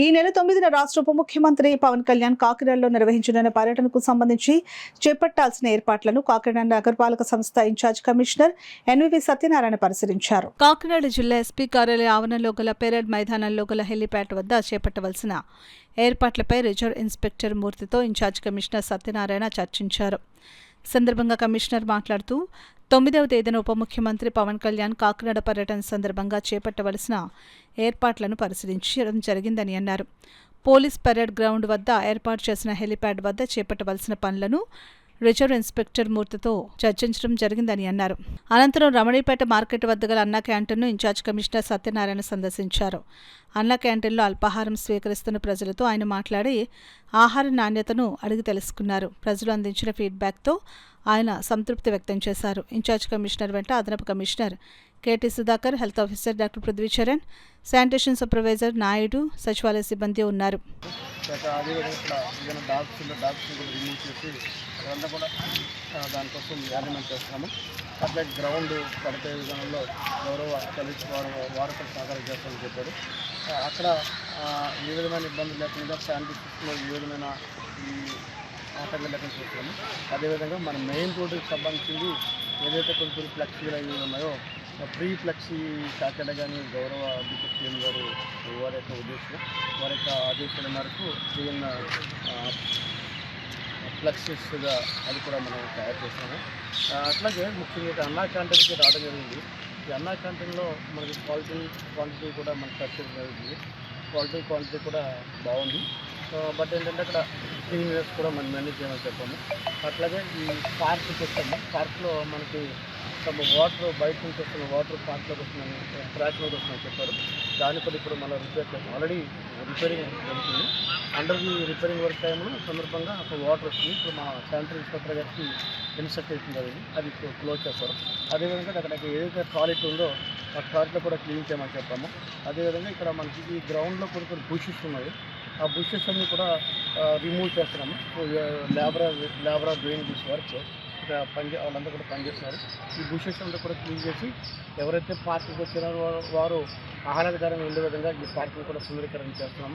ఈ నెల 9న రాష్ట్ర ఉప ముఖ్యమంత్రి పవన్ కళ్యాణ్ కాకినాడలో నిర్వహించనున్న పర్యటనకు సంబంధించి చేపట్టాల్సిన ఏర్పాట్లను కాకినాడ నగరపాలక సంస్థ ఇన్ఛార్జ్ కమిషనర్ ఎన్వివి సత్యనారాయణ పరిశీలించారు. కాకినాడ జిల్లా ఎస్పీ కార్యాలయ ఆవరణలో గల పెరేడ్ మైదానంలో గల హెలీప్యాడ్ వద్ద చేపట్టవలసిన ఏర్పాట్లపై రిజర్వ్ ఇన్స్పెక్టర్ మూర్తితో ఇన్ఛార్జ్ కమిషనర్ సత్యనారాయణ చర్చించారు. సందర్భంగా కమిషనర్ మాట్లాడుతూ 9వ తేదీన ఉప ముఖ్యమంత్రి పవన్ కళ్యాణ్ కాకినాడ పర్యటన సందర్భంగా చేపట్టవలసిన ఏర్పాట్లను పరిశీలించడం జరిగిందని అన్నారు. పోలీస్ పరేడ్ గ్రౌండ్ వద్ద ఏర్పాటు చేసిన హెలీప్యాడ్ వద్ద చేపట్టవలసిన పనులను రిజర్వ్ ఇన్స్పెక్టర్ మూర్తితో చర్చించడం జరిగిందని అన్నారు. అనంతరం రమణీపేట మార్కెట్ వద్ద గల అన్నా క్యాంటీన్ను ఇన్ఛార్జ్ కమిషనర్ సత్యనారాయణ సందర్శించారు. అన్నా క్యాంటీన్లో అల్పాహారం స్వీకరిస్తున్న ప్రజలతో ఆయన మాట్లాడి ఆహార నాణ్యతను అడిగి తెలుసుకున్నారు. ప్రజలు అందించిన ఫీడ్బ్యాక్తో ఆయన సంతృప్తి వ్యక్తం చేశారు. ఇన్ఛార్జ్ కమిషనర్ వెంట అదనపు commissioner KT Sudhakar, health officer doctor Prithvi Charan, sanitation supervisor Naidu, సచివాలయ సిబ్బంది ఉన్నారు. దానికోసం యాజమాన్యం చేస్తున్నాము. అట్లా గ్రౌండ్ పడితే విధానంలో గౌరవ కలిసి వారు సహకారం చేస్తామని చెప్పారు. అక్కడ ఏ విధమైన ఇబ్బంది లేకుండా శానిటేషన్లో ఏ విధమైన ఈ ఆటంకం లేకుండా చూస్తున్నాము. అదేవిధంగా మన మెయిన్ రోడ్డుకి సంబంధించింది ఏదైతే కొన్ని ఫ్లెక్సీలు అవి ఉన్నాయో ప్రీ ఫ్లెక్సీ కాకినాడ కానీ గౌరవ డిప్యూటీ సీఎం గారు వారి యొక్క ఆదేశాల మేరకు ఈవెన్ ఫ్లెక్సీస్గా అది కూడా మనం తయారు చేస్తాము. అట్లాగే ముఖ్యంగా అన్నా క్యాంటీన్కి రావడం జరిగింది. ఈ అన్నా క్యాంటీన్లో మనకి క్వాంటిటీ కూడా మనకు టెస్ట్ జరిగింది. క్వాంటిటీ కూడా బాగుంది. బట్ ఏంటంటే అక్కడ క్లీన్నెస్ కూడా మనం మేనేజ్ చేయమని చెప్పాము. అట్లాగే ఈ పార్క్ చేస్తాము. పార్క్లో మనకి వాటర్ బయట నుంచి వస్తున్న వాటర్ పార్క్లోకి వస్తుందని ట్రాక్లోకి వస్తుందని చెప్పారు. దాన్ని కూడా ఇప్పుడు మనం రిపేర్ చేస్తాం. ఆల్రెడీ రిపేరింగ్ జరుగుతుంది. అండర్ ది రిపేరింగ్ వర్క్ టైంలో సందర్భంగా అక్కడ వాటర్ వస్తుంది. ఇప్పుడు మా శానిటరీ ఇన్స్పెక్టర్ గారికి ఇన్స్ట్రక్ట్ చేసింది. అది క్లోజ్ చేస్తారు. అదేవిధంగా అక్కడ ఏదైతే టాయిలెట్ ఉందో ఆ టాయిలెట్లో కూడా క్లీన్ చేయమని చెప్పాము. అదేవిధంగా ఇక్కడ మనకి ఈ గ్రౌండ్లో కొన్ని బుషెస్ ఉన్నాయి. ఆ బుషెస్ అన్నీ కూడా రిమూవ్ చేస్తున్నాము. Labour doing this work. ఇక్కడ వాళ్ళంతా కూడా పనిచేస్తున్నారు. ఈ బుషెస్ అంతా కూడా క్లీన్ చేసి ఎవరైతే పార్కింగ్ వచ్చినారో వారు ఆహ్లాదకరంగా ఉండే విధంగా ఈ పార్కింగ్ కూడా సుందరీకరణ చేస్తున్నాము.